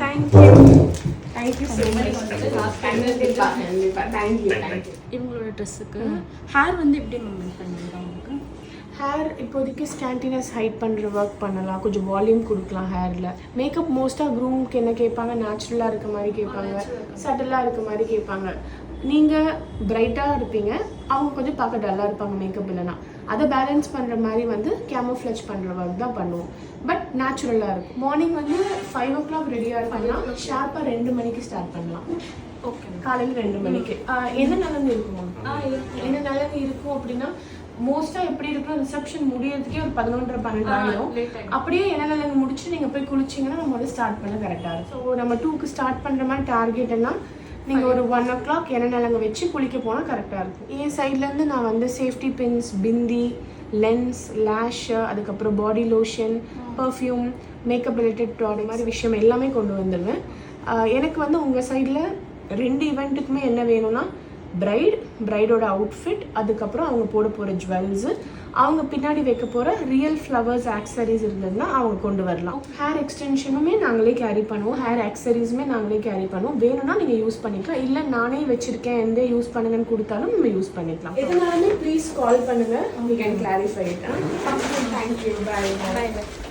Thank you so much. Thank you. இவங்களோட ட்ரெஸ்ஸுக்கு hair வந்து எப்படி மெயின்டைன் பண்ணுவீங்க உங்களுக்கு? ஹேர் இப்போதைக்கு ஸ்கேண்டினஸ் ஹைட் பண்ணுற ஒர்க் பண்ணலாம், கொஞ்சம் வால்யூம் கொடுக்கலாம் ஹேரில். மேக்கப் மோஸ்ட்டாக க்ரூமுக்கு என்ன கேட்பாங்க, நேச்சுரலாக இருக்க மாதிரி கேட்பாங்க, சட்டிலாக இருக்க மாதிரி கேட்பாங்க. நீங்கள் பிரைட்டாக இருப்பீங்க, அவங்க கொஞ்சம் பார்க்க டல்லாக இருப்பாங்க மேக்கப் இல்லைனா. அதை பேலன்ஸ் பண்ணுற மாதிரி வந்து கேமோஃப்ளேஜ் பண்ணுற ஒர்க் தான் பண்ணுவோம். பட் நேச்சுரலாக இருக்கும். மார்னிங் வந்து 5 o'clock ரெடியாக இருப்பாங்கன்னா ஷார்ப்பாக 2 மணிக்கு ஸ்டார்ட் பண்ணலாம். ஓகே, காலையில் 2 மணிக்கு. என்ன நலங்கு இருக்குமா? என்ன நலங்கு இருக்கும் அப்படின்னா மோஸ்ட்டாக எப்படி இருக்குன்னா ரிசப்ஷன் முடியறதுக்கே ஒரு 11:30-12 ஆகிடும். அப்படியே என்ன நலங்கு முடிச்சு நீங்கள் போய் குளிச்சிங்கன்னா நம்ம வந்து ஸ்டார்ட் பண்ண கரெக்டாக இருக்கும். ஸோ நம்ம 2க்கு ஸ்டார்ட் பண்ணுற மாதிரி டார்கெட்னா நீங்கள் ஒரு 1 o'clock என்ன நலங்கு வச்சு குளிக்க போனால் கரெக்டாக இருக்கும். என் சைட்லேருந்து நான் வந்து சேஃப்டி பின்ஸ், பிந்தி, லென்ஸ், லேஷு, அதுக்கப்புறம் body lotion, perfume, makeup related product மாதிரி விஷயம் எல்லாமே கொண்டு வந்துடுவேன். எனக்கு வந்து உங்கள் சைடில் 2 ஈவெண்ட்டுக்குமே என்ன வேணும்னா பிரைடோட அவுட்ஃபிட், அதுக்கப்புறம் அவங்க போட போகிற ஜுவல்ஸு, அவங்க பின்னாடி வைக்க போகிற ரியல் ஃப்ளவர்ஸ் ஆக்சரிஸ் இருந்ததுன்னா அவங்க கொண்டு வரலாம். ஹேர் எக்ஸ்டென்ஷனுமே நாங்களே கேரி பண்ணுவோம், ஹேர் ஆக்சரிஸுமே நாங்களே கேரி பண்ணுவோம். வேணும்னா நீங்கள் யூஸ் பண்ணிக்கலாம், இல்லை நானே வச்சுருக்கேன் எந்த யூஸ் பண்ணுங்கன்னு கொடுத்தாலும் நம்ம யூஸ் பண்ணிக்கலாம். எதுனாலுமே ப்ளீஸ் கால் பண்ணுங்கள், we can clarify it. Thank you. Bye.